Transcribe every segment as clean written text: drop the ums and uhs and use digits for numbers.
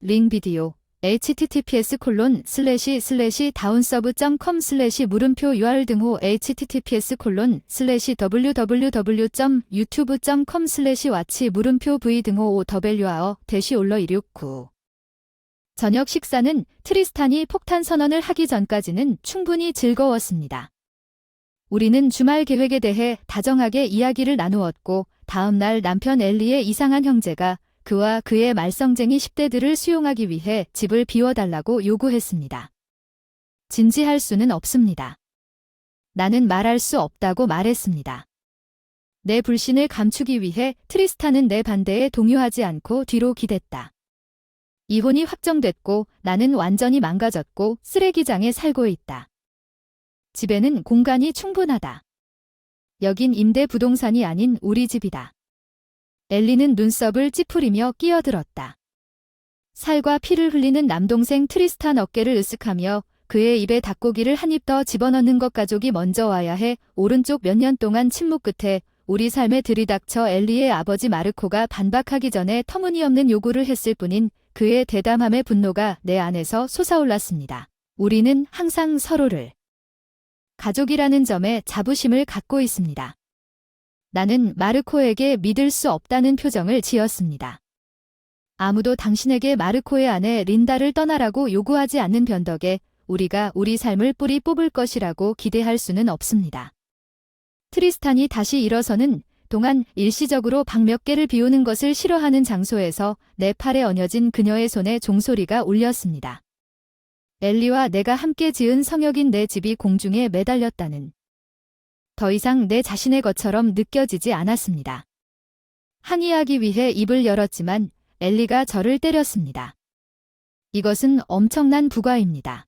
링 비디오 https://downsub.com/물음표 URL 등호 https://www.youtube.com/watch 물음표 v 등호 OWR-올러169 저녁 식사는 트리스탄이 폭탄 선언을 하기 전까지는 충분히 즐거웠습니다. 우리는 주말 계획에 대해 다정하게 이야기를 나누었고 다음 날 남편 엘리의 이상한 형제가 그와 그의 말썽쟁이 10대들을 수용하기 위해 집을 비워달라고 요구했습니다. 진지할 수는 없습니다. 나는 말할 수 없다고 말했습니다. 내 불신을 감추기 위해 트리스탄은 내 반대에 동요하지 않고 뒤로 기댔다. 이혼이 확정됐고 나는 완전히 망가졌고 쓰레기장에 살고 있다. 집에는 공간이 충분하다. 여긴 임대 부동산이 아닌 우리 집이다. 엘리는 눈썹을 찌푸리며 끼어들었다. 살과 피를 흘리는 남동생 트리스탄 어깨를 으쓱하며 그의 입에 닭고기를 한 입 더 집어넣는 것 가족이 먼저 와야 해. 오른쪽 몇 년 동안 침묵 끝에 우리 삶에 들이닥쳐 엘리의 아버지 마르코가 반박하기 전에 터무니없는 요구를 했을 뿐인 그의 대담함의 분노가 내 안에서 솟아올랐습니다. 우리는 항상 서로를 가족이라는 점에 자부심을 갖고 있습니다. 나는 마르코에게 믿을 수 없다는 표정을 지었습니다. 아무도 당신에게 마르코의 아내 린다를 떠나라고 요구하지 않는 변덕에 우리가 우리 삶을 뿌리 뽑을 것이라고 기대할 수는 없습니다. 트리스탄이 다시 일어서는 동안 일시적으로 방 몇 개를 비우는 것을 싫어하는 장소에서 내 팔에 얹어진 그녀의 손에 종소리가 울렸습니다. 엘리와 내가 함께 지은 성역인 내 집이 공중에 매달렸다는 더 이상 내 자신의 것처럼 느껴지지 않았습니다. 항의하기 위해 입을 열었지만 엘리가 저를 때렸습니다. 이것은 엄청난 부과입니다.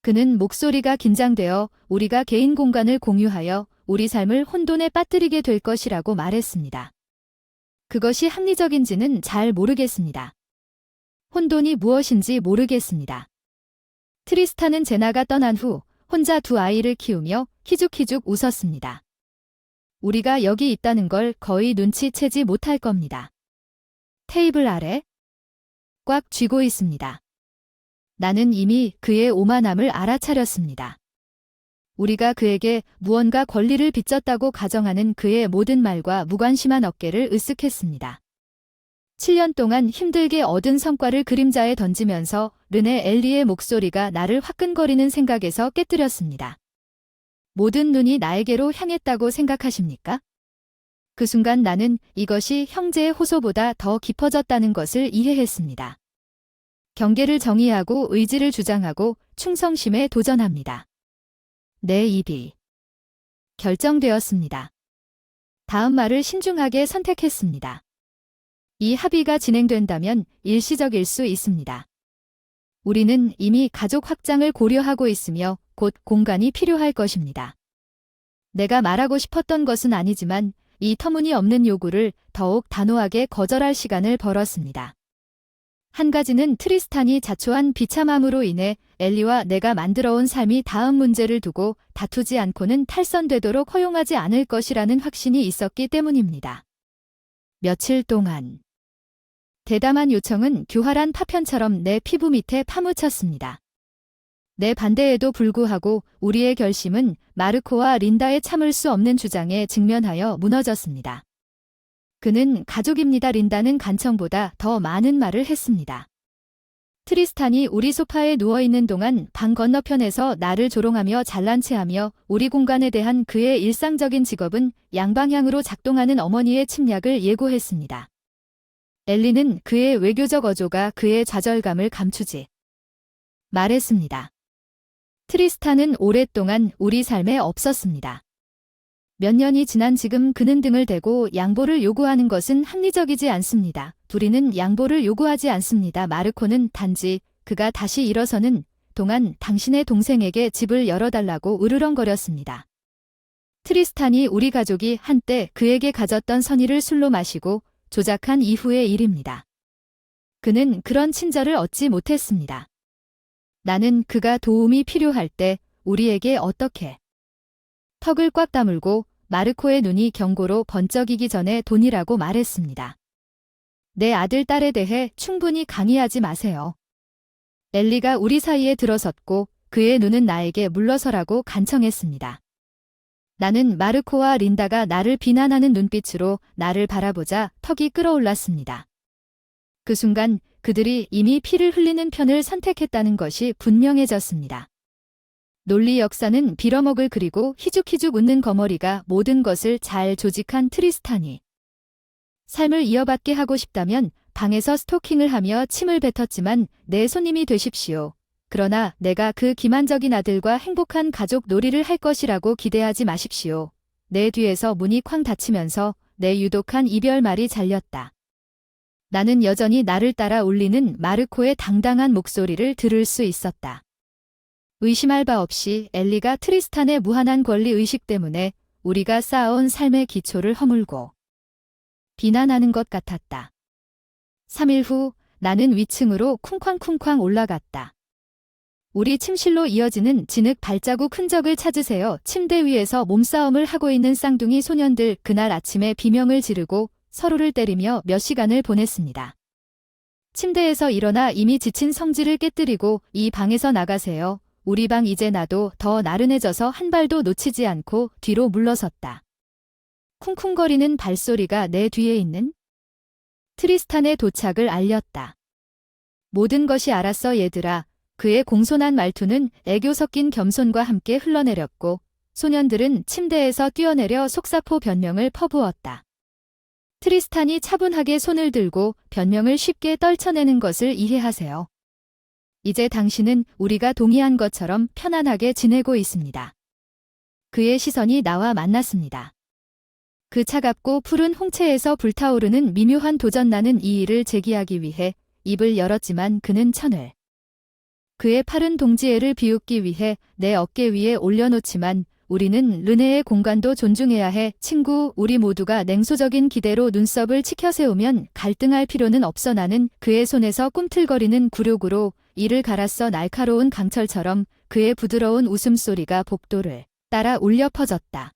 그는 목소리가 긴장되어 우리가 개인 공간을 공유하여 우리 삶을 혼돈에 빠뜨리게 될 것이라고 말했습니다. 그것이 합리적인지는 잘 모르겠습니다. 혼돈이 무엇인지 모르겠습니다. 트리스탄은 제나가 떠난 후 혼자 두 아이를 키우며 희죽희죽 웃었습니다. 우리가 여기 있다는 걸 거의 눈치채지 못할 겁니다. 테이블 아래 꽉 쥐고 있습니다. 나는 이미 그의 오만함을 알아차렸습니다. 우리가 그에게 무언가 권리를 빚졌다고 가정하는 그의 모든 말과 무관심한 어깨를 으쓱했습니다. 7년 동안 힘들게 얻은 성과를 그림자에 던지면서 르네 엘리의 목소리가 나를 화끈거리는 생각에서 깨뜨렸습니다. 모든 눈이 나에게로 향했다고 생각하십니까? 그 순간 나는 이것이 형제의 호소보다 더 깊어졌다는 것을 이해했습니다. 경계를 정의하고 의지를 주장하고 충성심에 도전합니다. 내 입이 결정되었습니다. 다음 말을 신중하게 선택했습니다. 이 합의가 진행된다면 일시적일 수 있습니다. 우리는 이미 가족 확장을 고려하고 있으며 곧 공간이 필요할 것입니다. 내가 말하고 싶었던 것은 아니지만 이 터무니없는 요구를 더욱 단호하게 거절할 시간을 벌었습니다. 한 가지는 트리스탄이 자초한 비참함으로 인해 엘리와 내가 만들어온 삶이 다음 문제를 두고 다투지 않고는 탈선되도록 허용하지 않을 것이라는 확신이 있었기 때문입니다. 며칠 동안 대담한 요청은 교활한 파편처럼 내 피부 밑에 파묻혔습니다. 내 반대에도 불구하고 우리의 결심은 마르코와 린다의 참을 수 없는 주장에 직면하여 무너졌습니다. 그는 가족입니다. 린다는 간청보다 더 많은 말을 했습니다. 트리스탄이 우리 소파에 누워있는 동안 방 건너편에서 나를 조롱하며 잘난 체하며 우리 공간에 대한 그의 일상적인 직업은 양방향으로 작동하는 어머니의 침략을 예고했습니다. 엘리는 그의 외교적 어조가 그의 좌절감을 감추지 말했습니다. 트리스탄은 오랫동안 우리 삶에 없었습니다. 몇 년이 지난 지금 그는 등을 대고 양보를 요구하는 것은 합리적이지 않습니다. 둘이는 양보를 요구하지 않습니다. 마르코는 단지 그가 다시 일어서는 동안 당신의 동생에게 집을 열어달라고 으르렁거렸습니다. 트리스탄이 우리 가족이 한때 그에게 가졌던 선의를 술로 마시고 조작한 이후의 일입니다. 그는 그런 친절을 얻지 못했습니다. 나는 그가 도움이 필요할 때 우리에게 어떻게 턱을 꽉 다물고 마르코의 눈이 경고로 번쩍이기 전에 돈이라고 말했습니다. 내 아들, 딸에 대해 충분히 강의하지 마세요. 엘리가 우리 사이에 들어섰고 그의 눈은 나에게 물러서라고 간청했습니다. 나는 마르코와 린다가 나를 비난하는 눈빛으로 나를 바라보자 턱이 끓어올랐습니다. 그 순간 그들이 이미 피를 흘리는 편을 선택했다는 것이 분명해졌습니다. 논리 역사는 빌어먹을 그리고 희죽희죽 웃는 거머리가 모든 것을 잘 조직한 트리스탄이 삶을 이어받게 하고 싶다면 방에서 스토킹을 하며 침을 뱉었지만 내 손님이 되십시오. 그러나 내가 그 기만적인 아들과 행복한 가족 놀이를 할 것이라고 기대하지 마십시오. 내 뒤에서 문이 쾅 닫히면서 내 유독한 이별말이 잘렸다. 나는 여전히 나를 따라 울리는 마르코의 당당한 목소리를 들을 수 있었다. 의심할 바 없이 엘리가 트리스탄의 무한한 권리의식 때문에 우리가 쌓아온 삶의 기초를 허물고 비난하는 것 같았다. 3일 후 나는 위층으로 쿵쾅쿵쾅 올라갔다. 우리 침실로 이어지는 진흙 발자국 흔적을 찾으세요. 침대 위에서 몸싸움을 하고 있는 쌍둥이 소년들, 그날 아침에 비명을 지르고 서로를 때리며 몇 시간을 보냈습니다. 침대에서 일어나 이미 지친 성질을 깨뜨리고 이 방에서 나가세요. 우리 방 이제 나도 더 나른해져서 한 발도 놓치지 않고 뒤로 물러섰다. 쿵쿵거리는 발소리가 내 뒤에 있는 트리스탄의 도착을 알렸다. 모든 것이 알았어 얘들아. 그의 공손한 말투는 애교 섞인 겸손과 함께 흘러내렸고 소년들은 침대에서 뛰어내려 속사포 변명을 퍼부었다. 트리스탄이 차분하게 손을 들고 변명을 쉽게 떨쳐내는 것을 이해하세요. 이제 당신은 우리가 동의한 것처럼 편안하게 지내고 있습니다. 그의 시선이 나와 만났습니다. 그 차갑고 푸른 홍채에서 불타오르는 미묘한 도전. 나는 이 일을 제기하기 위해 입을 열었지만 그는 천을 그의 팔은 동지애를 비웃기 위해 내 어깨 위에 올려놓지만 우리는 르네의 공간도 존중해야 해. 친구, 우리 모두가 냉소적인 기대로 눈썹을 치켜세우면 갈등할 필요는 없어. 나는 그의 손에서 꿈틀거리는 굴욕으로 이를 갈았어. 날카로운 강철처럼 그의 부드러운 웃음소리가 복도를 따라 울려 퍼졌다.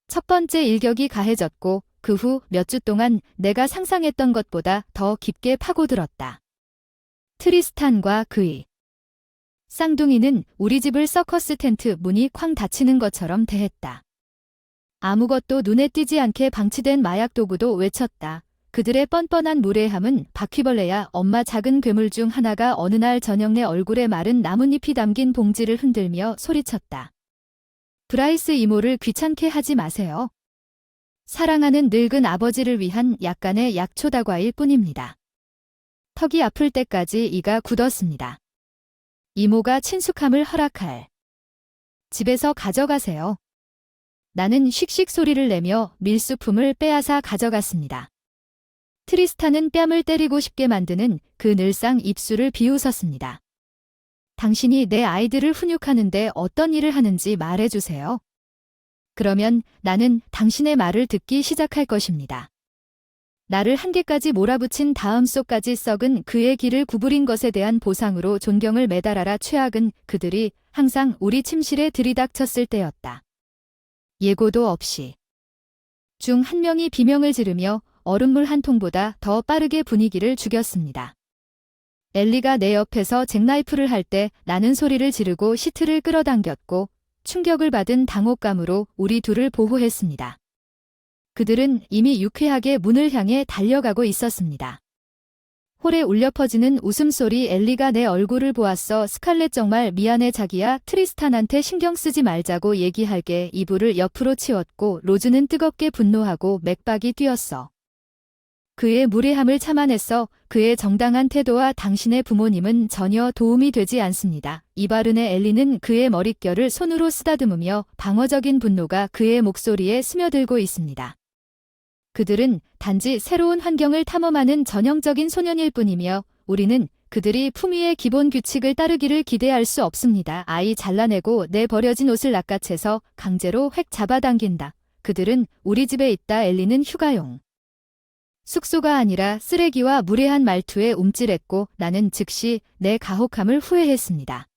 첫 번째 일격이 가해졌고 그 후 몇 주 동안 내가 상상했던 것보다 더 깊게 파고들었다. 트리스탄과 그의 쌍둥이는 우리 집을 서커스 텐트 문이 쾅 닫히는 것처럼 대했다. 아무것도 눈에 띄지 않게 방치된 마약 도구도 외쳤다. 그들의 뻔뻔한 무례함은 바퀴벌레야. 엄마 작은 괴물 중 하나가 어느 날 저녁 내 얼굴에 마른 나뭇잎이 담긴 봉지를 흔들며 소리쳤다. 브라이스 이모를 귀찮게 하지 마세요. 사랑하는 늙은 아버지를 위한 약간의 약초 다과일 뿐입니다. 턱이 아플 때까지 이가 굳었습니다. 이모가 친숙함을 허락할 집에서 가져가세요. 나는 씩씩 소리를 내며 밀수품을 빼앗아 가져갔습니다. 트리스탄은 뺨을 때리고 싶게 만드는 그 늘상 입술을 비웃었습니다. 당신이 내 아이들을 훈육하는데 어떤 일을 하는지 말해주세요. 그러면 나는 당신의 말을 듣기 시작할 것입니다. 나를 한계까지 몰아붙인 다음 쏙까지 썩은 그의 길을 구부린 것에 대한 보상으로 존경을 매달아라. 최악은 그들이 항상 우리 침실에 들이닥쳤을 때였다. 예고도 없이 중 한 명이 비명을 지르며 얼음물 한 통보다 더 빠르게 분위기를 죽였습니다. 엘리가 내 옆에서 잭나이프를 할 때 나는 소리를 지르고 시트를 끌어당겼고 충격을 받은 당혹감으로 우리 둘을 보호했습니다. 그들은 이미 유쾌하게 문을 향해 달려가고 있었습니다. 홀에 울려 퍼지는 웃음소리. 엘리가 내 얼굴을 보았어. 스칼렛 정말 미안해 자기야. 트리스탄한테 신경 쓰지 말자고 얘기할게. 이불을 옆으로 치웠고 로즈는 뜨겁게 분노하고 맥박이 뛰었어. 그의 무례함을 참아냈어. 그의 정당한 태도와 당신의 부모님은 전혀 도움이 되지 않습니다. 이바른의 엘리는 그의 머릿결을 손으로 쓰다듬으며 방어적인 분노가 그의 목소리에 스며들고 있습니다. 그들은 단지 새로운 환경을 탐험하는 전형적인 소년일 뿐이며 우리는 그들이 품위의 기본 규칙을 따르기를 기대할 수 없습니다. 아이 잘라내고 내 버려진 옷을 낚아채서 강제로 획 잡아당긴다. 그들은 우리 집에 있다. 엘리는 휴가용 숙소가 아니라 쓰레기와 무례한 말투에 움찔했고 나는 즉시 내 가혹함을 후회했습니다.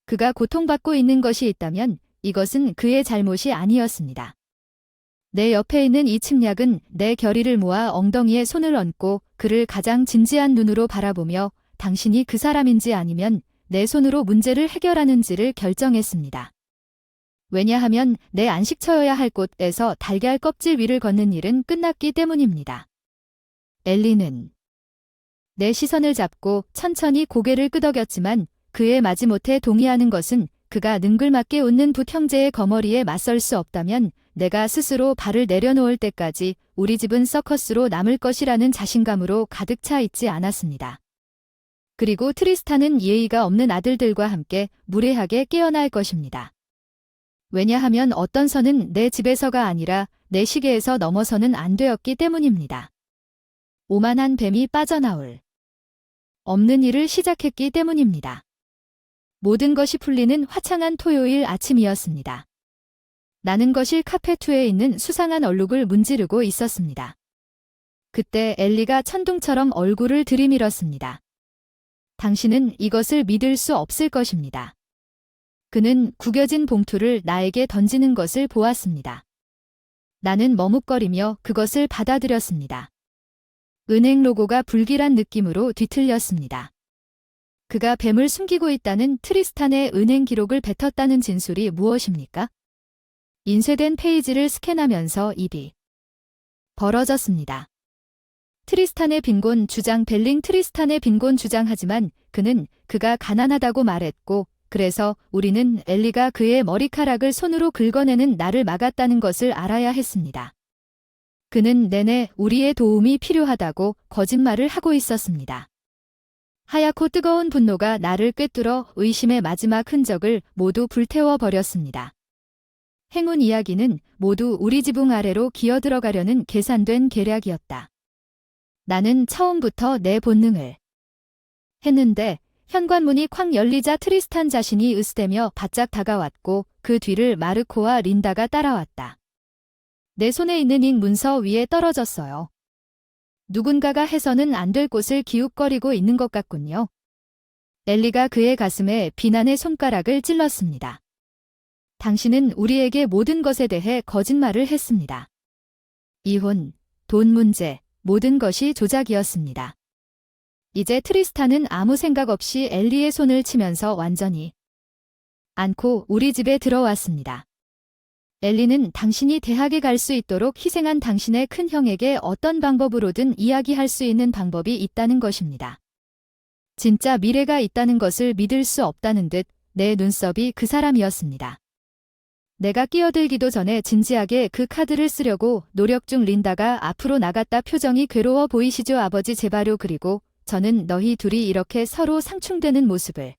그가 고통받고 있는 것이 있다면 이것은 그의 잘못이 아니었습니다. 내 옆에 있는 이 침략은 내 결의를 모아 엉덩이에 손을 얹고 그를 가장 진지한 눈으로 바라보며 당신이 그 사람인지 아니면 내 손으로 문제를 해결하는지를 결정했습니다. 왜냐하면 내 안식처여야 할 곳에서 달걀 껍질 위를 걷는 일은 끝났기 때문입니다. 엘리는 내 시선을 잡고 천천히 고개를 끄덕였지만 그의 마지못해 동의하는 것은 그가 능글맞게 웃는 붓 형제의 거머리에 맞설 수 없다면 내가 스스로 발을 내려놓을 때까지 우리 집은 서커스로 남을 것이라는 자신감으로 가득 차 있지 않았습니다. 그리고 트리스탄은 예의가 없는 아들들과 함께 무례하게 깨어날 것입니다. 왜냐하면 어떤 선은 내 집에서가 아니라 내 시계에서 넘어서는 안 되었기 때문입니다. 오만한 뱀이 빠져나올 없는 일을 시작했기 때문입니다. 모든 것이 풀리는 화창한 토요일 아침이었습니다. 나는 거실 카페2에 있는 수상한 얼룩을 문지르고 있었습니다. 그때 엘리가 천둥처럼 얼굴을 들이밀었습니다. 당신은 이것을 믿을 수 없을 것입니다. 그는 구겨진 봉투를 나에게 던지는 것을 보았습니다. 나는 머뭇거리며 그것을 받아들였습니다. 은행 로고가 불길한 느낌으로 뒤틀렸습니다. 그가 뱀을 숨기고 있다는 트리스탄의 은행 기록을 뱉었다는 진술이 무엇입니까? 인쇄된 페이지를 스캔하면서 입이 벌어졌습니다. 트리스탄의 빈곤 주장 벨링 트리스탄의 빈곤 주장하지만 그는 그가 가난하다고 말했고 그래서 우리는 엘리가 그의 머리카락을 손으로 긁어내는 나를 막았다는 것을 알아야 했습니다. 그는 내내 우리의 도움이 필요하다고 거짓말을 하고 있었습니다. 하얗고 뜨거운 분노가 나를 꿰뚫어 의심의 마지막 흔적을 모두 불태워 버렸습니다. 행운 이야기는 모두 우리 지붕 아래로 기어들어가려는 계산된 계략이었다. 나는 처음부터 내 본능을 했는데 현관문이 쾅 열리자 트리스탄 자신이 으스대며 바짝 다가왔고 그 뒤를 마르코와 린다가 따라왔다. 내 손에 있는 잉 문서 위에 떨어졌어요. 누군가가 해서는 안 될 곳을 기웃거리고 있는 것 같군요. 엘리가 그의 가슴에 비난의 손가락을 찔렀습니다. 당신은 우리에게 모든 것에 대해 거짓말을 했습니다. 이혼, 돈 문제, 모든 것이 조작이었습니다. 이제 트리스탄은 아무 생각 없이 엘리의 손을 치면서 완전히 안고 우리 집에 들어왔습니다. 엘리는 당신이 대학에 갈 수 있도록 희생한 당신의 큰 형에게 어떤 방법으로든 이야기할 수 있는 방법이 있다는 것입니다. 진짜 미래가 있다는 것을 믿을 수 없다는 듯 내 눈썹이 그 사람이었습니다. 내가 끼어들기도 전에 진지하게 그 카드를 쓰려고 노력 중 린다가 앞으로 나갔다. 표정이 괴로워 보이시죠 아버지 제발요. 그리고 저는 너희 둘이 이렇게 서로 상충되는 모습을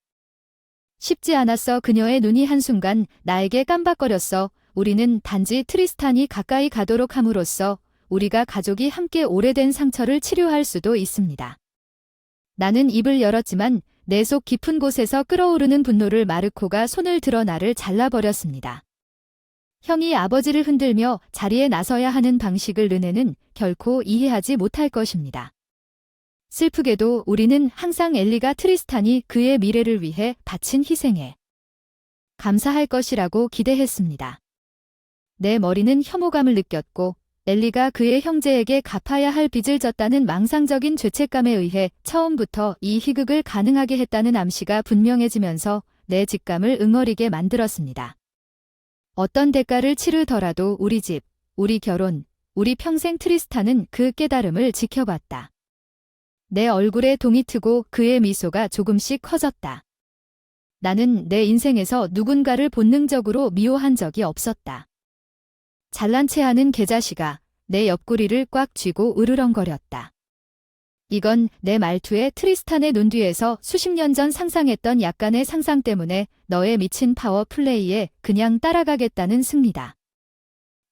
쉽지 않았어. 그녀의 눈이 한순간 나에게 깜박거렸어. 우리는 단지 트리스탄이 가까이 가도록 함으로써 우리가 가족이 함께 오래된 상처를 치료할 수도 있습니다. 나는 입을 열었지만 내 속 깊은 곳에서 끓어오르는 분노를 마르코가 손을 들어 나를 잘라버렸습니다. 형이 아버지를 흔들며 자리에 나서야 하는 방식을 르네는 결코 이해하지 못할 것입니다. 슬프게도 우리는 항상 엘리가 트리스탄이 그의 미래를 위해 바친 희생에 감사할 것이라고 기대했습니다. 내 머리는 혐오감을 느꼈고 엘리가 그의 형제에게 갚아야 할 빚을 졌다는 망상적인 죄책감에 의해 처음부터 이 희극을 가능하게 했다는 암시가 분명해지면서 내 직감을 응어리게 만들었습니다. 어떤 대가를 치르더라도 우리 집, 우리 결혼, 우리 평생 트리스탄은 그 깨달음을 지켜봤다. 내 얼굴에 동이 트고 그의 미소가 조금씩 커졌다. 나는 내 인생에서 누군가를 본능적으로 미워한 적이 없었다. 잘난 체하는 개자식아, 내 옆구리를 꽉 쥐고 으르렁거렸다. 이건 내 말투에 트리스탄의 눈 뒤에서 수십 년 전 상상했던 약간의 상상 때문에 너의 미친 파워 플레이에 그냥 따라가겠다는 승리다.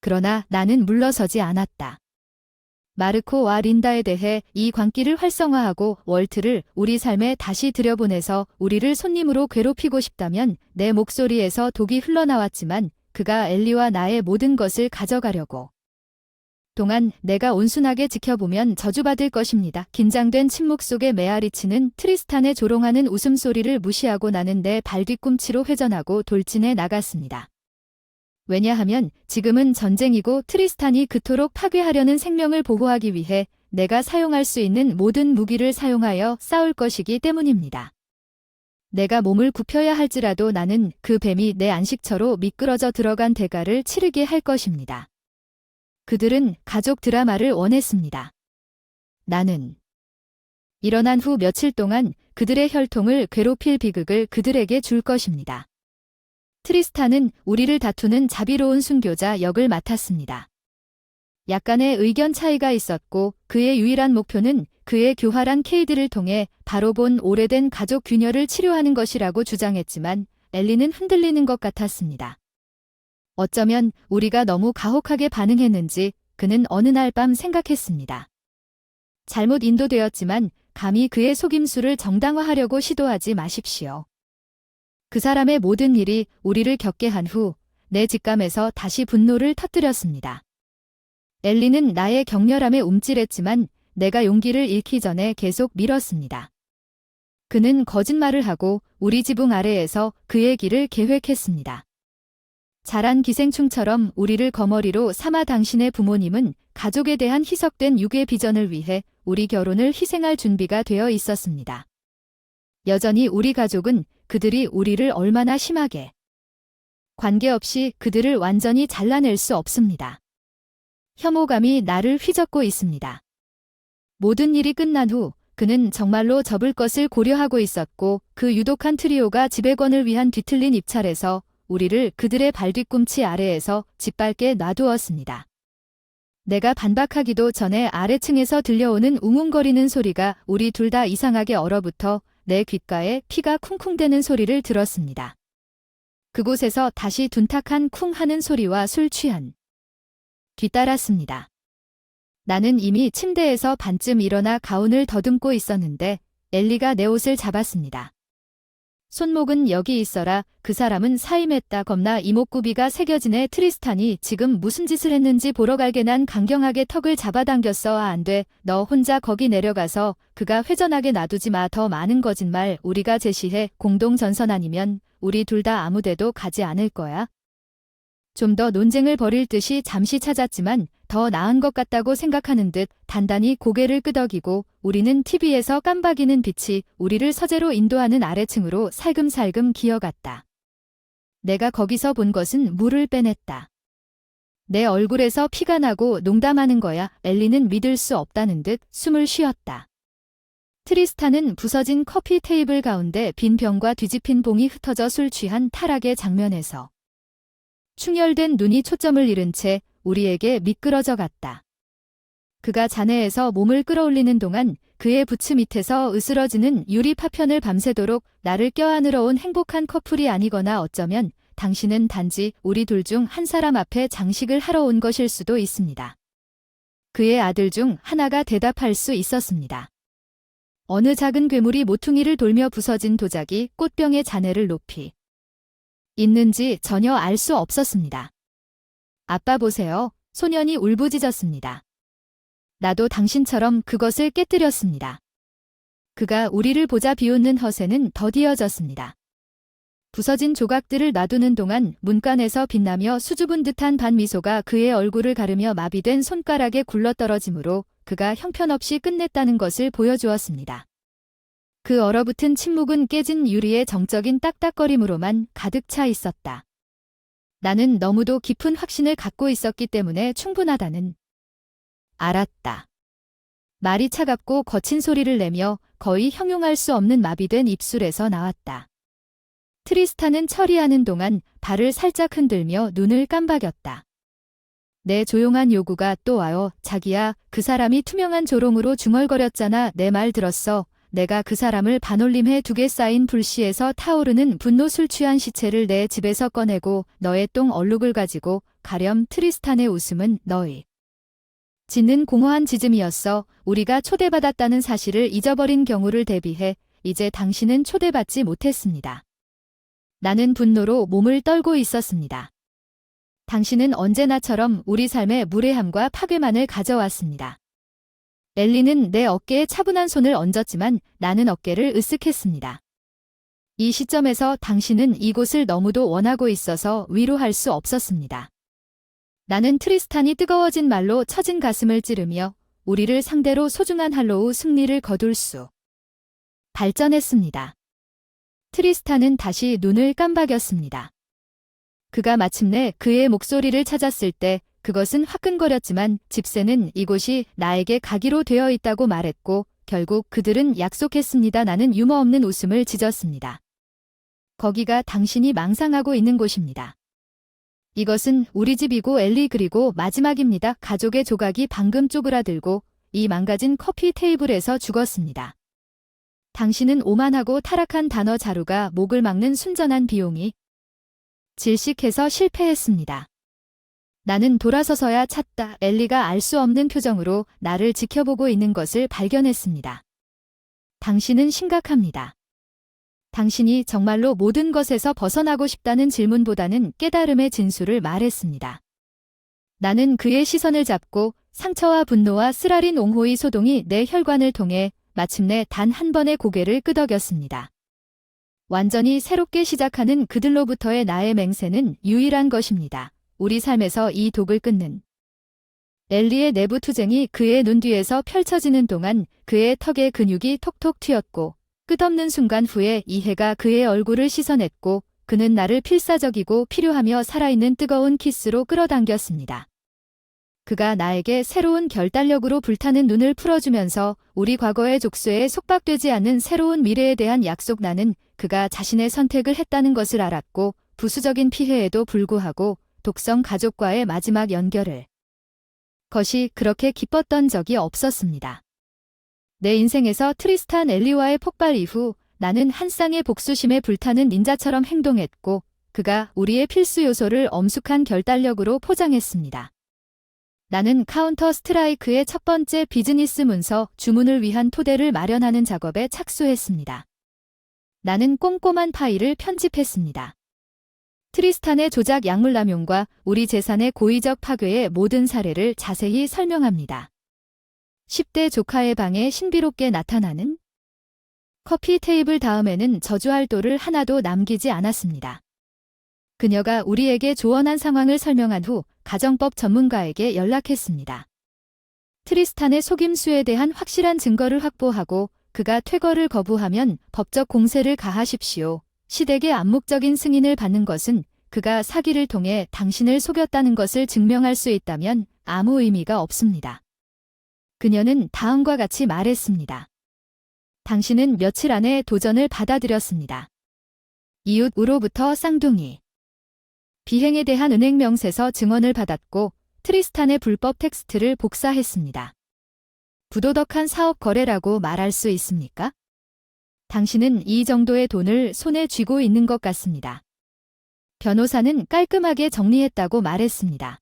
그러나 나는 물러서지 않았다. 마르코와 린다에 대해 이 광기를 활성화하고 월트를 우리 삶에 다시 들여보내서 우리를 손님으로 괴롭히고 싶다면 내 목소리에서 독이 흘러나왔지만 그가 엘리와 나의 모든 것을 가져가려고 동안 내가 온순하게 지켜보면 저주받을 것입니다. 긴장된 침묵 속에 메아리치는 트리스탄의 조롱하는 웃음소리를 무시하고 나는 내 발뒤꿈치로 회전하고 돌진해 나갔습니다. 왜냐하면 지금은 전쟁이고 트리스탄이 그토록 파괴하려는 생명을 보호하기 위해 내가 사용할 수 있는 모든 무기를 사용하여 싸울 것이기 때문입니다. 내가 몸을 굽혀야 할지라도 나는 그 뱀이 내 안식처로 미끄러져 들어간 대가를 치르게 할 것입니다. 그들은 가족 드라마를 원했습니다. 나는 일어난 후 며칠 동안 그들의 혈통을 괴롭힐 비극을 그들에게 줄 것입니다. 트리스탄은 우리를 다투는 자비로운 순교자 역을 맡았습니다. 약간의 의견 차이가 있었고 그의 유일한 목표는 그의 교활한 케이드를 통해 바로 본 오래된 가족 균열을 치료하는 것이라고 주장했지만 엘리는 흔들리는 것 같았습니다. 어쩌면 우리가 너무 가혹하게 반응했는지 그는 어느 날 밤 생각했습니다. 잘못 인도되었지만 감히 그의 속임수를 정당화하려고 시도하지 마십시오. 그 사람의 모든 일이 우리를 겪게 한 후 내 직감에서 다시 분노를 터뜨렸습니다. 엘리는 나의 격렬함에 움찔했지만 내가 용기를 잃기 전에 계속 밀었습니다. 그는 거짓말을 하고 우리 지붕 아래에서 그의 길을 계획했습니다. 자란 기생충처럼 우리를 거머리로 삼아 당신의 부모님은 가족에 대한 희석된 육의 비전을 위해 우리 결혼을 희생할 준비가 되어 있었습니다. 여전히 우리 가족은 그들이 우리를 얼마나 심하게 관계없이 그들을 완전히 잘라낼 수 없습니다. 혐오감이 나를 휘젓고 있습니다. 모든 일이 끝난 후 그는 정말로 접을 것을 고려하고 있었고 그 유독한 트리오가 지배권을 위한 뒤틀린 입찰에서 우리를 그들의 발뒤꿈치 아래에서 짓밟게 놔두었습니다. 내가 반박하기도 전에 아래층에서 들려오는 웅웅거리는 소리가 우리 둘 다 이상하게 얼어붙어 내 귓가에 피가 쿵쿵대는 소리를 들었습니다. 그곳에서 다시 둔탁한 쿵 하는 소리와 술 취한 뒤따랐습니다. 나는 이미 침대에서 반쯤 일어나 가운을 더듬고 있었는데 엘리가 내 옷을 잡았습니다. 손목은 여기 있어라. 그 사람은 사임했다. 겁나 이목구비가 새겨지네. 트리스탄이 지금 무슨 짓을 했는지 보러 갈게. 난 강경하게 턱을 잡아당겼어. 안 돼. 너 혼자 거기 내려가서 그가 회전하게 놔두지 마. 더 많은 거짓말 우리가 제시해. 공동전선 아니면 우리 둘 다 아무데도 가지 않을 거야. 좀 더 논쟁을 벌일 듯이 잠시 찾았지만 더 나은 것 같다고 생각하는 듯 단단히 고개를 끄덕이고 우리는 TV에서 깜박이는 빛이 우리를 서재로 인도하는 아래층으로 살금살금 기어갔다. 내가 거기서 본 것은 물을 빼냈다. 내 얼굴에서 피가 나고 농담하는 거야. 엘리는 믿을 수 없다는 듯 숨을 쉬었다. 트리스탄은 부서진 커피 테이블 가운데 빈 병과 뒤집힌 봉이 흩어져 술 취한 타락의 장면에서 충혈된 눈이 초점을 잃은 채 우리에게 미끄러져 갔다. 그가 잔해에서 몸을 끌어올리는 동안 그의 부츠 밑에서 으스러지는 유리 파편을 밤새도록 나를 껴안으러 온 행복한 커플이 아니거나 어쩌면 당신은 단지 우리 둘 중 한 사람 앞에 장식을 하러 온 것일 수도 있습니다. 그의 아들 중 하나가 대답할 수 있었습니다. 어느 작은 괴물이 모퉁이를 돌며 부서진 도자기 꽃병의 잔해를 높이 있는지 전혀 알 수 없었습니다. 아빠 보세요. 소년이 울부짖었습니다. 나도 당신처럼 그것을 깨뜨렸습니다. 그가 우리를 보자 비웃는 허세는 더디어졌습니다. 부서진 조각들을 놔두는 동안 문간에서 빛나며 수줍은 듯한 반미소가 그의 얼굴을 가르며 마비된 손가락에 굴러떨어지므로 그가 형편없이 끝냈다는 것을 보여주었습니다. 그 얼어붙은 침묵은 깨진 유리의 정적인 딱딱거림으로만 가득 차 있었다. 나는 너무도 깊은 확신을 갖고 있었기 때문에 충분하다는 알았다. 말이 차갑고 거친 소리를 내며 거의 형용할 수 없는 마비된 입술에서 나왔다. 트리스탄은 처리하는 동안 발을 살짝 흔들며 눈을 깜박였다. 내 조용한 요구가 또 와요. 자기야, 그 사람이 투명한 조롱으로 중얼거렸잖아. 내 말 들었어. 내가 그 사람을 반올림해 두개 쌓인 불씨에서 타오르는 분노 술 취한 시체를 내 집에서 꺼내고 너의 똥 얼룩을 가지고 가렴. 트리스탄의 웃음은 너의 짓는 공허한 짖음이었어. 우리가 초대받았다는 사실을 잊어버린 경우를 대비해 이제 당신은 초대받지 못했습니다. 나는 분노로 몸을 떨고 있었습니다. 당신은 언제나처럼 우리 삶의 무례함과 파괴만을 가져왔습니다. 엘리는 내 어깨에 차분한 손을 얹었지만 나는 어깨를 으쓱했습니다. 이 시점에서 당신은 이곳을 너무도 원하고 있어서 위로할 수 없었습니다. 나는 트리스탄이 뜨거워진 말로 처진 가슴을 찌르며 우리를 상대로 소중한 할로우 승리를 거둘 수 발전했습니다. 트리스탄은 다시 눈을 깜박였습니다. 그가 마침내 그의 목소리를 찾았을 때 그것은 화끈거렸지만 집세는 이곳이 나에게 가기로 되어 있다고 말했고 결국 그들은 약속했습니다. 나는 유머 없는 웃음을 짓었습니다. 거기가 당신이 망상하고 있는 곳입니다. 이것은 우리 집이고 엘리 그리고 마지막입니다. 가족의 조각이 방금 쪼그라들고 이 망가진 커피 테이블에서 죽었습니다. 당신은 오만하고 타락한 단어 자루가 목을 막는 순전한 비용이 질식해서 실패했습니다. 나는 돌아서서야 찾다. 엘리가 알 수 없는 표정으로 나를 지켜보고 있는 것을 발견했습니다. 당신은 심각합니다. 당신이 정말로 모든 것에서 벗어나고 싶다는 질문보다는 깨달음의 진수를 말했습니다. 나는 그의 시선을 잡고 상처와 분노와 쓰라린 옹호의 소동이 내 혈관을 통해 마침내 단 한 번의 고개를 끄덕였습니다. 완전히 새롭게 시작하는 그들로부터의 나의 맹세는 유일한 것입니다. 우리 삶에서 이 독을 끊는 엘리의 내부 투쟁이 그의 눈 뒤에서 펼쳐지는 동안 그의 턱에 근육이 톡톡 튀었고 끝없는 순간 후에 이해가 그의 얼굴을 씻어냈고 그는 나를 필사적이고 필요하며 살아있는 뜨거운 키스로 끌어당겼습니다. 그가 나에게 새로운 결단력으로 불타는 눈을 풀어주면서 우리 과거의 족쇄에 속박되지 않는 새로운 미래에 대한 약속. 나는 그가 자신의 선택을 했다는 것을 알았고 부수적인 피해에도 불구하고 독성 가족과의 마지막 연결을 것이 그렇게 기뻤던 적이 없었습니다. 내 인생에서 트리스탄 엘리와의 폭발 이후 나는 한 쌍의 복수심에 불타는 닌자처럼 행동했고 그가 우리의 필수 요소를 엄숙한 결단력으로 포장했습니다. 나는 카운터 스트라이크의 첫 번째 비즈니스 문서 주문을 위한 토대를 마련하는 작업에 착수했습니다. 나는 꼼꼼한 파일을 편집했습니다. 트리스탄의 조작 약물 남용과 우리 재산의 고의적 파괴의 모든 사례를 자세히 설명합니다. 10대 조카의 방에 신비롭게 나타나는 커피 테이블 다음에는 저주할 돌을 하나도 남기지 않았습니다. 그녀가 우리에게 조언한 상황을 설명한 후 가정법 전문가에게 연락했습니다. 트리스탄의 속임수에 대한 확실한 증거를 확보하고 그가 퇴거를 거부하면 법적 공세를 가하십시오. 시댁의 암묵적인 승인을 받는 것은 그가 사기를 통해 당신을 속였다는 것을 증명할 수 있다면 아무 의미가 없습니다. 그녀는 다음과 같이 말했습니다. 당신은 며칠 안에 도전을 받아들였습니다. 이웃으로부터 쌍둥이 비행에 대한 은행 명세서 증언을 받았고 트리스탄의 불법 텍스트를 복사했습니다. 부도덕한 사업 거래라고 말할 수 있습니까? 당신은 이 정도의 돈을 손에 쥐고 있는 것 같습니다. 변호사는 깔끔하게 정리했다고 말했습니다.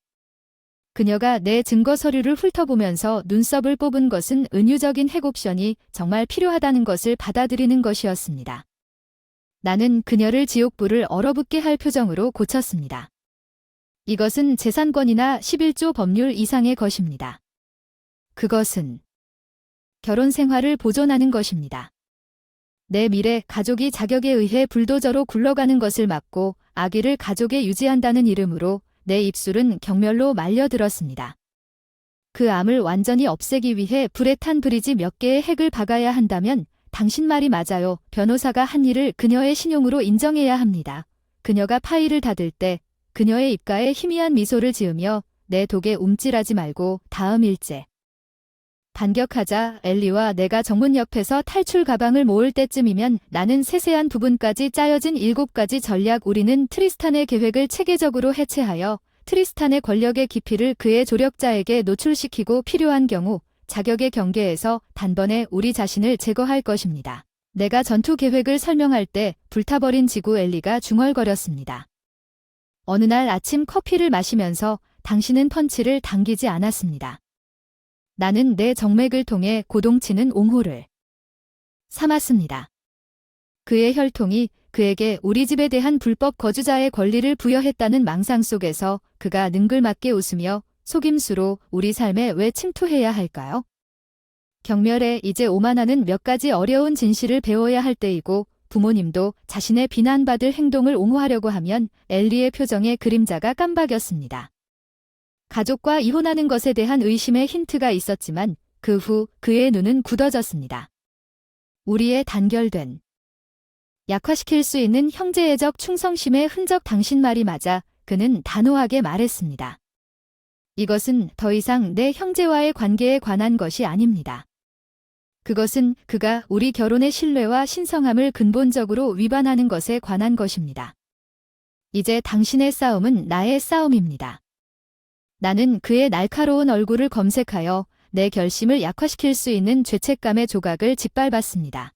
그녀가 내 증거 서류를 훑어보면서 눈썹을 뽑은 것은 은유적인 핵옵션이 정말 필요하다는 것을 받아들이는 것이었습니다. 나는 그녀를 지옥불을 얼어붙게 할 표정으로 고쳤습니다. 이것은 재산권이나 11조 법률 이상의 것입니다. 그것은 결혼 생활을 보존하는 것입니다. 내 미래 가족이 자격에 의해 불도저로 굴러가는 것을 막고 아기를 가족에 유지한다는 이름으로 내 입술은 경멸로 말려들었습니다. 그 암을 완전히 없애기 위해 불에 탄 브리지 몇 개의 핵을 박아야 한다면 당신 말이 맞아요. 변호사가 한 일을 그녀의 신용으로 인정해야 합니다. 그녀가 파일을 닫을 때 그녀의 입가에 희미한 미소를 지으며 내 독에 움찔하지 말고 다음 일제. 반격하자. 엘리와 내가 정문 옆에서 탈출 가방을 모을 때쯤이면 나는 세세한 부분까지 짜여진 7가지 전략. 우리는 트리스탄의 계획을 체계적으로 해체하여 트리스탄의 권력의 깊이를 그의 조력자에게 노출시키고 필요한 경우 자격의 경계에서 단번에 우리 자신을 제거할 것입니다. 내가 전투 계획을 설명할 때 불타버린 지구 엘리가 중얼거렸습니다. 어느 날 아침 커피를 마시면서 당신은 펀치를 당기지 않았습니다. 나는 내 정맥을 통해 고동치는 옹호를 삼았습니다. 그의 혈통이 그에게 우리 집에 대한 불법 거주자의 권리를 부여했다는 망상 속에서 그가 능글맞게 웃으며 속임수로 우리 삶에 왜 침투해야 할까요? 경멸에 이제 오만하는 몇 가지 어려운 진실을 배워야 할 때이고 부모님도 자신의 비난받을 행동을 옹호하려고 하면 엘리의 표정에 그림자가 깜박였습니다. 가족과 이혼하는 것에 대한 의심의 힌트가 있었지만 그 후 그의 눈은 굳어졌습니다. 우리의 단결된 약화시킬 수 있는 형제애적 충성심의 흔적 당신 말이 맞아 그는 단호하게 말했습니다. 이것은 더 이상 내 형제와의 관계에 관한 것이 아닙니다. 그것은 그가 우리 결혼의 신뢰와 신성함을 근본적으로 위반하는 것에 관한 것입니다. 이제 당신의 싸움은 나의 싸움입니다. 나는 그의 날카로운 얼굴을 검색하여 내 결심을 약화시킬 수 있는 죄책감의 조각을 짓밟았습니다.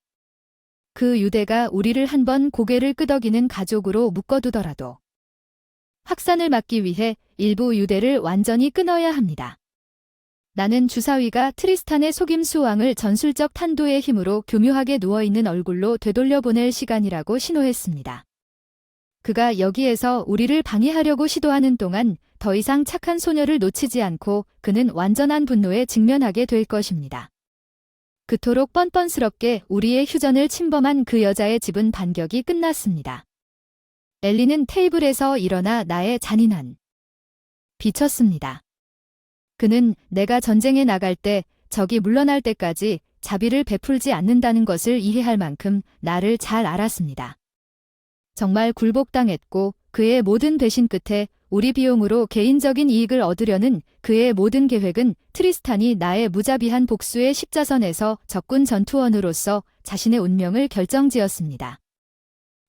그 유대가 우리를 한번 고개를 끄덕이는 가족으로 묶어두더라도 확산을 막기 위해 일부 유대를 완전히 끊어야 합니다. 나는 주사위가 트리스탄의 속임수왕을 전술적 탄도의 힘으로 교묘하게 누워있는 얼굴로 되돌려보낼 시간이라고 신호했습니다. 그가 여기에서 우리를 방해하려고 시도하는 동안 더 이상 착한 소녀를 놓치지 않고 그는 완전한 분노에 직면하게 될 것입니다. 그토록 뻔뻔스럽게 우리의 휴전을 침범한 그 여자의 집은 반격이 끝났습니다. 엘리는 테이블에서 일어나 나의 잔인한 비쳤습니다. 그는 내가 전쟁에 나갈 때 적이 물러날 때까지 자비를 베풀지 않는다는 것을 이해할 만큼 나를 잘 알았습니다. 정말 굴복당했고 그의 모든 배신 끝에 우리 비용으로 개인적인 이익을 얻으려는 그의 모든 계획은 트리스탄이 나의 무자비한 복수의 십자선에서 적군 전투원으로서 자신의 운명을 결정지었습니다.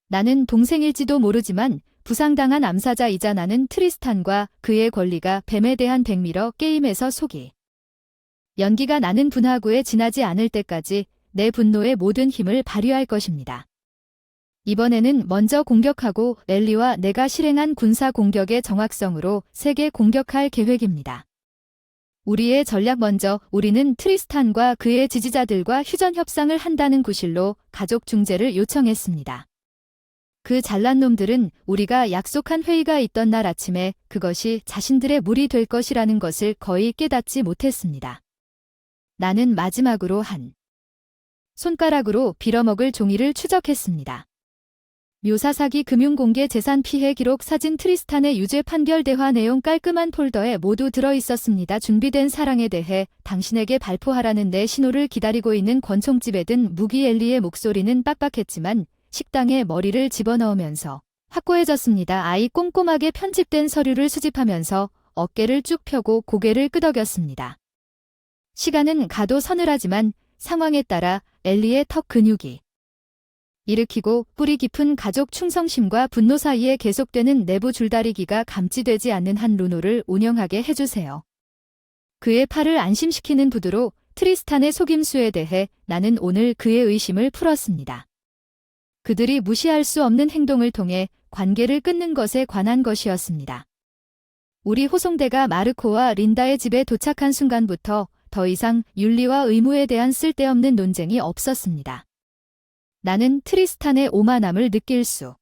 나는 동생일지도 모르지만 부상당한 암사자이자 나는 트리스탄과 그의 권리가 뱀에 대한 백미러 게임에서 속이 연기가 나는 분하구에 지나지 않을 때까지 내 분노의 모든 힘을 발휘할 것입니다. 이번에는 먼저 공격하고 엘리와 내가 실행한 군사 공격의 정확성으로 세게 공격할 계획입니다. 우리의 전략 먼저 우리는 트리스탄과 그의 지지자들과 휴전 협상을 한다는 구실로 가족 중재를 요청했습니다. 그 잘난 놈들은 우리가 약속한 회의가 있던 날 아침에 그것이 자신들의 물이 될 것이라는 것을 거의 깨닫지 못했습니다. 나는 마지막으로 한 손가락으로 빌어먹을 종이를 추적했습니다. 묘사사기 금융공개 재산 피해 기록 사진 트리스탄의 유죄 판결 대화 내용 깔끔한 폴더에 모두 들어있었습니다. 준비된 사랑에 대해 당신에게 발표하라는 내 신호를 기다리고 있는 권총집에 든 무기 엘리의 목소리는 빡빡했지만 식당에 머리를 집어넣으면서 확고해졌습니다. 아이 꼼꼼하게 편집된 서류를 수집하면서 어깨를 쭉 펴고 고개를 끄덕였습니다. 시간은 가도 서늘하지만 상황에 따라 엘리의 턱 근육이 일으키고 뿌리 깊은 가족 충성심과 분노 사이에 계속되는 내부 줄다리기가 감지되지 않는 한 루노를 운영하게 해주세요. 그의 팔을 안심시키는 부두로 트리스탄의 속임수에 대해 나는 오늘 그의 의심을 풀었습니다. 그들이 무시할 수 없는 행동을 통해 관계를 끊는 것에 관한 것이었습니다. 우리 호송대가 마르코와 린다의 집에 도착한 순간부터 더 이상 윤리와 의무에 대한 쓸데없는 논쟁이 없었습니다. 나는 트리스탄의 오만함을 느낄 수.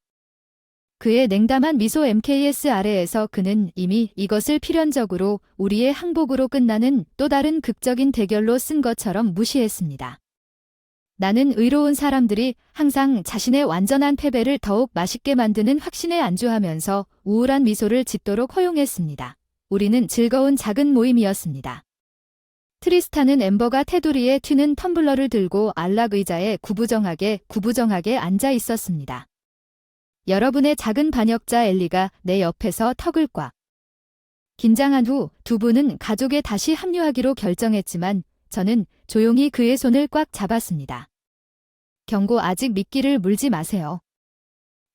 그의 냉담한 미소 MKS 아래에서 그는 이미 이것을 필연적으로 우리의 항복으로 끝나는 또 다른 극적인 대결로 쓴 것처럼 무시했습니다. 나는 의로운 사람들이 항상 자신의 완전한 패배를 더욱 맛있게 만드는 확신에 안주하면서 우울한 미소를 짓도록 허용했습니다. 우리는 즐거운 작은 모임이었습니다. 트리스탄은 엠버가 테두리에 튀는 텀블러를 들고 안락 의자에 구부정하게 앉아 있었습니다. 여러분의 작은 반역자 엘리가 내 옆에서 턱을 꽉. 긴장한 후 두 분은 가족에 다시 합류하기로 결정했지만 저는 조용히 그의 손을 꽉 잡았습니다. 경고, 아직 미끼를 물지 마세요.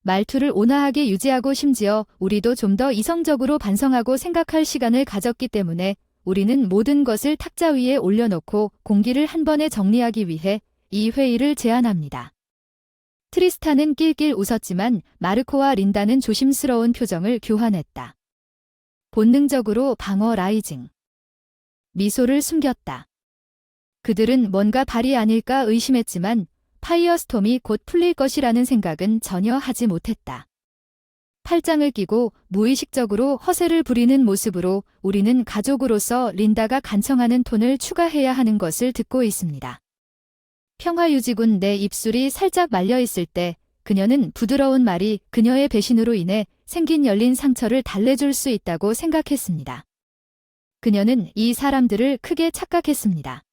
말투를 온화하게 유지하고 심지어 우리도 좀 더 이성적으로 반성하고 생각할 시간을 가졌기 때문에 우리는 모든 것을 탁자 위에 올려놓고 공기를 한 번에 정리하기 위해 이 회의를 제안합니다. 트리스탄은 낄낄 웃었지만 마르코와 린다는 조심스러운 표정을 교환했다. 본능적으로 방어 라이징. 미소를 숨겼다. 그들은 뭔가 발이 아닐까 의심했지만 파이어스톰이 곧 풀릴 것이라는 생각은 전혀 하지 못했다. 팔짱을 끼고 무의식적으로 허세를 부리는 모습으로 우리는 가족으로서 린다가 간청하는 톤을 추가해야 하는 것을 듣고 있습니다. 평화유지군 내 입술이 살짝 말려있을 때 그녀는 부드러운 말이 그녀의 배신으로 인해 생긴 열린 상처를 달래줄 수 있다고 생각했습니다. 그녀는 이 사람들을 크게 착각했습니다.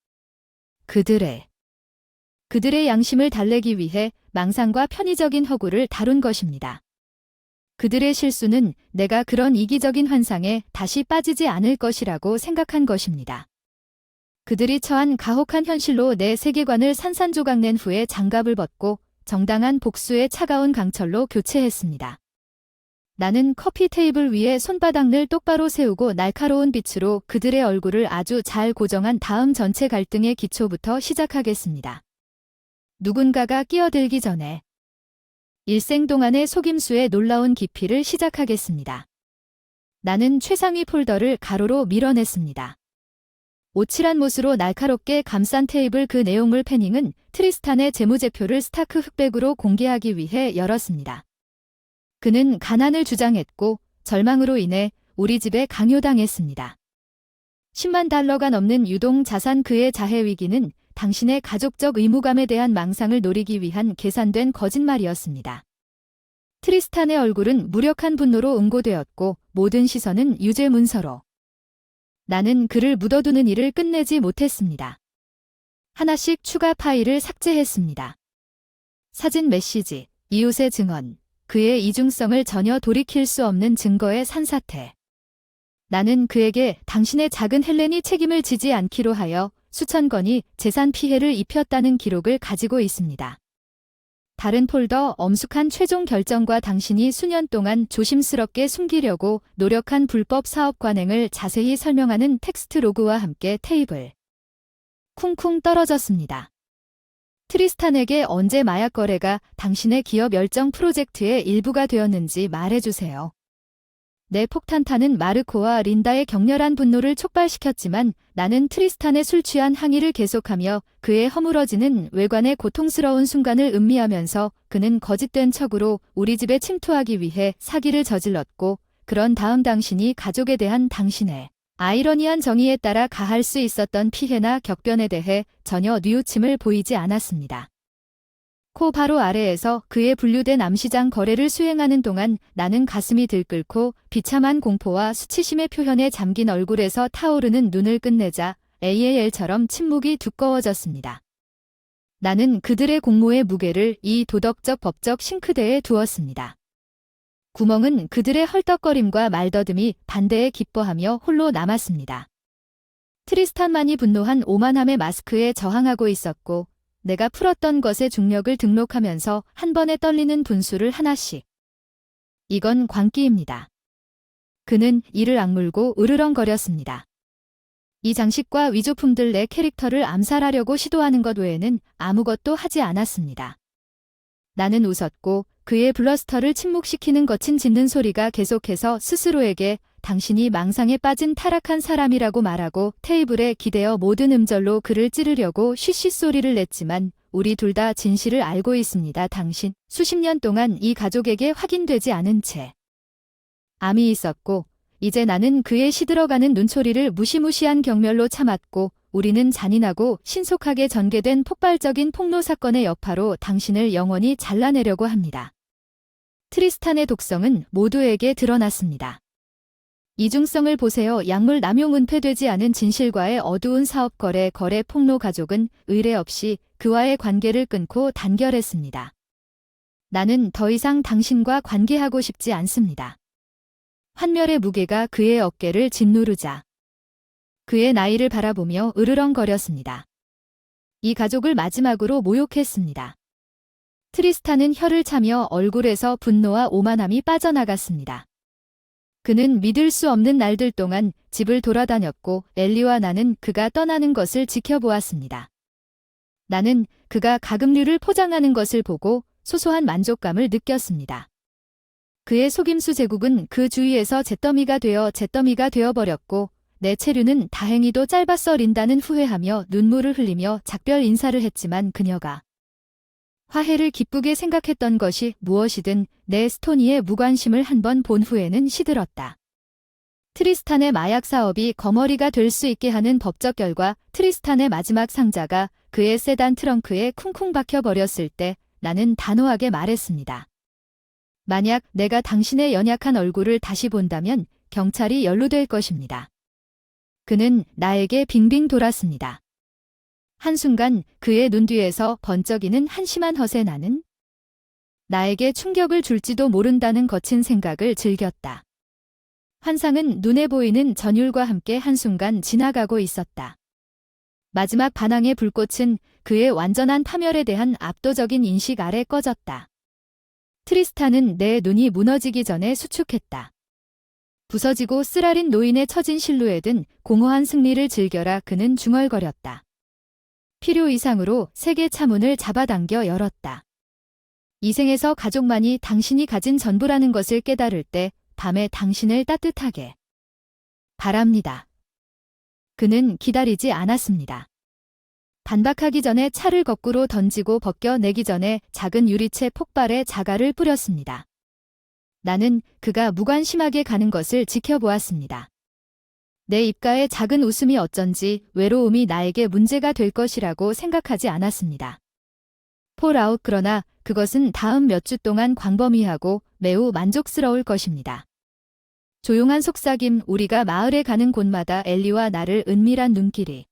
그들의 양심을 달래기 위해 망상과 편의적인 허구를 다룬 것입니다. 그들의 실수는 내가 그런 이기적인 환상에 다시 빠지지 않을 것이라고 생각한 것입니다. 그들이 처한 가혹한 현실로 내 세계관을 산산조각낸 후에 장갑을 벗고 정당한 복수의 차가운 강철로 교체했습니다. 나는 커피 테이블 위에 손바닥을 똑바로 세우고 날카로운 빛으로 그들의 얼굴을 아주 잘 고정한 다음 전체 갈등의 기초부터 시작하겠습니다. 누군가가 끼어들기 전에 일생 동안의 속임수의 놀라운 깊이를 시작하겠습니다. 나는 최상위 폴더를 가로로 밀어냈습니다. 오칠한 못으로 날카롭게 감싼 테이블 그 내용물 패닝은 트리스탄의 재무제표를 스타크 흑백으로 공개하기 위해 열었습니다. 그는 가난을 주장했고 절망으로 인해 우리 집에 강요당했습니다. 10만 달러가 넘는 유동 자산 그의 자해 위기는 당신의 가족적 의무감에 대한 망상을 노리기 위한 계산된 거짓말이었습니다. 트리스탄의 얼굴은 무력한 분노로 응고되었고 모든 시선은 유죄 문서로. 나는 그를 묻어두는 일을 끝내지 못했습니다. 하나씩 추가 파일을 삭제했습니다. 사진 메시지, 이웃의 증언, 그의 이중성을 전혀 돌이킬 수 없는 증거의 산사태. 나는 그에게 당신의 작은 헬렌이 책임을 지지 않기로 하여 수천 건이 재산 피해를 입혔다는 기록을 가지고 있습니다. 다른 폴더 엄숙한 최종 결정과 당신이 수년 동안 조심스럽게 숨기려고 노력한 불법 사업 관행을 자세히 설명하는 텍스트 로그와 함께 테이블. 쿵쿵 떨어졌습니다. 트리스탄에게 언제 마약 거래가 당신의 기업 열정 프로젝트의 일부가 되었는지 말해주세요. 내 폭탄탄은 마르코와 린다의 격렬한 분노를 촉발시켰지만 나는 트리스탄의 술 취한 항의를 계속하며 그의 허물어지는 외관의 고통스러운 순간을 음미하면서 그는 거짓된 척으로 우리 집에 침투하기 위해 사기를 저질렀고 그런 다음 당신이 가족에 대한 당신의 아이러니한 정의에 따라 가할 수 있었던 피해나 격변에 대해 전혀 뉘우침을 보이지 않았습니다. 코 바로 아래에서 그의 분류된 암시장 거래를 수행하는 동안 나는 가슴이 들끓고 비참한 공포와 수치심의 표현에 잠긴 얼굴에서 타오르는 눈을 끝내자 AAL처럼 침묵이 두꺼워졌습니다. 나는 그들의 공모의 무게를 이 도덕적 법적 싱크대에 두었습니다. 구멍은 그들의 헐떡거림과 말더듬이 반대에 기뻐하며 홀로 남았습니다. 트리스탄만이 분노한 오만함의 마스크에 저항하고 있었고 내가 풀었던 것의 중력을 등록하면서 한 번에 떨리는 분수를 하나씩. 이건 광기입니다. 그는 이를 악물고 으르렁거렸습니다. 이 장식과 위조품들 내 캐릭터를 암살하려고 시도하는 것 외에는 아무것도 하지 않았습니다. 나는 웃었고 그의 블러스터를 침묵시키는 거친 짖는 소리가 계속해서 스스로에게 당신이 망상에 빠진 타락한 사람이라고 말하고 테이블에 기대어 모든 음절로 그를 찌르려고 쉬쉬 소리를 냈지만 우리 둘 다 진실을 알고 있습니다. 당신 수십 년 동안 이 가족에게 확인되지 않은 채 암이 있었고 이제 나는 그의 시들어가는 눈초리를 무시무시한 경멸로 참았고 우리는 잔인하고 신속하게 전개된 폭발적인 폭로 사건의 여파로 당신을 영원히 잘라내려고 합니다. 트리스탄의 독성은 모두에게 드러났습니다. 이중성을 보세요. 약물 남용 은폐되지 않은 진실과의 어두운 사업 거래 폭로 가족은 의뢰 없이 그와의 관계를 끊고 단결했습니다. 나는 더 이상 당신과 관계하고 싶지 않습니다. 환멸의 무게가 그의 어깨를 짓누르자 그의 나이를 바라보며 으르렁거렸습니다. 이 가족을 마지막으로 모욕했습니다. 트리스탄은 혀를 차며 얼굴에서 분노와 오만함이 빠져나갔습니다. 그는 믿을 수 없는 날들 동안 집을 돌아다녔고 엘리와 나는 그가 떠나는 것을 지켜보았습니다. 나는 그가 가금류를 포장하는 것을 보고 소소한 만족감을 느꼈습니다. 그의 속임수 제국은 그 주위에서 잿더미가 되어버렸고 내 체류는 다행히도 짧았어. 린다는 후회하며 눈물을 흘리며 작별 인사를 했지만 그녀가 화해를 기쁘게 생각했던 것이 무엇이든 내 스토니의 무관심을 한 번 본 후에는 시들었다. 트리스탄의 마약 사업이 거머리가 될 수 있게 하는 법적 결과 트리스탄의 마지막 상자가 그의 세단 트렁크에 쿵쿵 박혀버렸을 때 나는 단호하게 말했습니다. 만약 내가 당신의 연약한 얼굴을 다시 본다면 경찰이 연루될 것입니다. 그는 나에게 빙빙 돌았습니다. 한순간 그의 눈 뒤에서 번쩍이는 한심한 허세 나는 나에게 충격을 줄지도 모른다는 거친 생각을 즐겼다. 환상은 눈에 보이는 전율과 함께 한순간 지나가고 있었다. 마지막 반항의 불꽃은 그의 완전한 파멸에 대한 압도적인 인식 아래 꺼졌다. 트리스탄은 내 눈이 무너지기 전에 수축했다. 부서지고 쓰라린 노인의 처진 실루엣은 공허한 승리를 즐겨라 그는 중얼거렸다. 필요 이상으로 세계 차문을 잡아당겨 열었다. 이 생에서 가족만이 당신이 가진 전부라는 것을 깨달을 때 밤에 당신을 따뜻하게 바랍니다. 그는 기다리지 않았습니다. 반박하기 전에 차를 거꾸로 던지고 벗겨내기 전에 작은 유리체 폭발에 자갈을 뿌렸습니다. 나는 그가 무관심하게 가는 것을 지켜보았습니다. 내 입가에 작은 웃음이 어쩐지 외로움이 나에게 문제가 될 것이라고 생각하지 않았습니다. 폴아웃 그러나 그것은 다음 몇 주 동안 광범위하고 매우 만족스러울 것입니다. 조용한 속삭임 우리가 마을에 가는 곳마다 엘리와 나를 은밀한 눈길이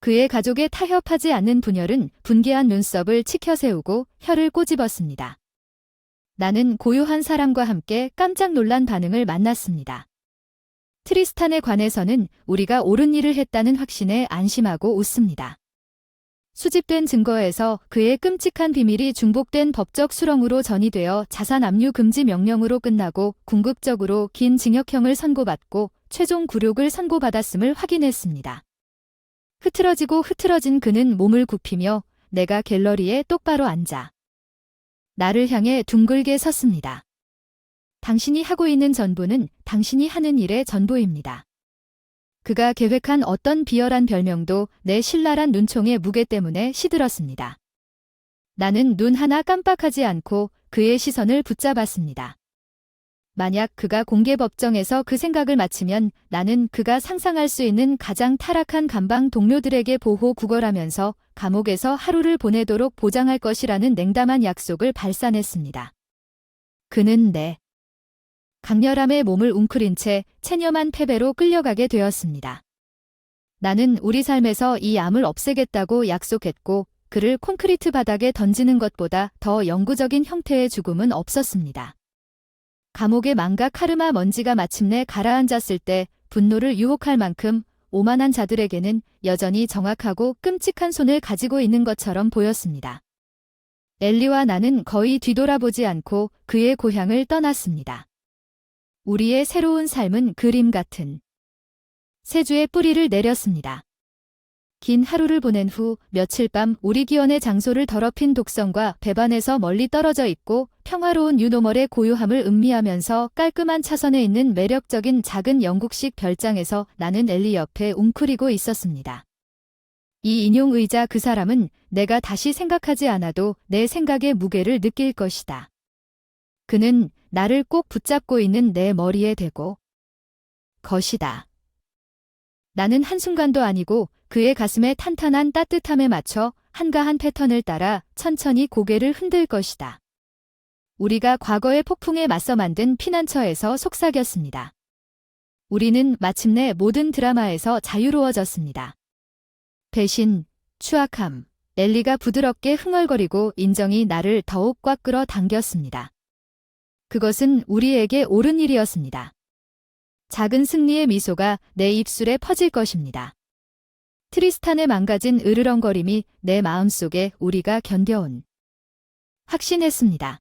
그의 가족에 타협하지 않는 분열은 분개한 눈썹을 치켜세우고 혀를 꼬집었습니다. 나는 고요한 사람과 함께 깜짝 놀란 반응을 만났습니다. 트리스탄에 관해서는 우리가 옳은 일을 했다는 확신에 안심하고 웃습니다. 수집된 증거에서 그의 끔찍한 비밀이 중복된 법적 수렁으로 전이되어 자산 압류 금지 명령으로 끝나고 궁극적으로 긴 징역형을 선고받고 최종 굴욕을 선고받았음을 확인했습니다. 흐트러지고 흐트러진 그는 몸을 굽히며 내가 갤러리에 똑바로 앉아 나를 향해 둥글게 섰습니다. 당신이 하고 있는 전부는 당신이 하는 일의 전부입니다. 그가 계획한 어떤 비열한 별명도 내 신랄한 눈총의 무게 때문에 시들었습니다. 나는 눈 하나 깜빡하지 않고 그의 시선을 붙잡았습니다. 만약 그가 공개법정에서 그 생각을 마치면 나는 그가 상상할 수 있는 가장 타락한 감방 동료들에게 보호 구걸하면서 감옥에서 하루를 보내도록 보장할 것이라는 냉담한 약속을 발산했습니다. 그는 내 강렬함에 몸을 웅크린 채 체념한 패배로 끌려가게 되었습니다. 나는 우리 삶에서 이 암을 없애겠다고 약속했고 그를 콘크리트 바닥에 던지는 것보다 더 영구적인 형태의 죽음은 없었습니다. 감옥의 망각 카르마 먼지가 마침내 가라앉았을 때 분노를 유혹할 만큼 오만한 자들에게는 여전히 정확하고 끔찍한 손을 가지고 있는 것처럼 보였습니다. 엘리와 나는 거의 뒤돌아보지 않고 그의 고향을 떠났습니다. 우리의 새로운 삶은 그림 같은 세주의 뿌리를 내렸습니다. 긴 하루를 보낸 후 며칠 밤 우리 기원의 장소를 더럽힌 독성과 배반에서 멀리 떨어져 있고 평화로운 유노멀의 고요함을 음미하면서 깔끔한 차선에 있는 매력적인 작은 영국식 별장에서 나는 엘리 옆에 웅크리고 있었습니다. 이 인용 의자 그 사람은 내가 다시 생각하지 않아도 내 생각의 무게를 느낄 것이다. 그는 나를 꼭 붙잡고 있는 내 머리에 대고 것이다. 나는 한순간도 아니고 그의 가슴의 탄탄한 따뜻함에 맞춰 한가한 패턴을 따라 천천히 고개를 흔들 것이다. 우리가 과거의 폭풍에 맞서 만든 피난처에서 속삭였습니다. 우리는 마침내 모든 드라마에서 자유로워졌습니다. 배신, 추악함, 엘리가 부드럽게 흥얼거리고 인정이 나를 더욱 꽉 끌어 당겼습니다. 그것은 우리에게 옳은 일이었습니다. 작은 승리의 미소가 내 입술에 퍼질 것입니다. 트리스탄의 망가진 으르렁거림이 내 마음속에 우리가 견뎌온 확신했습니다.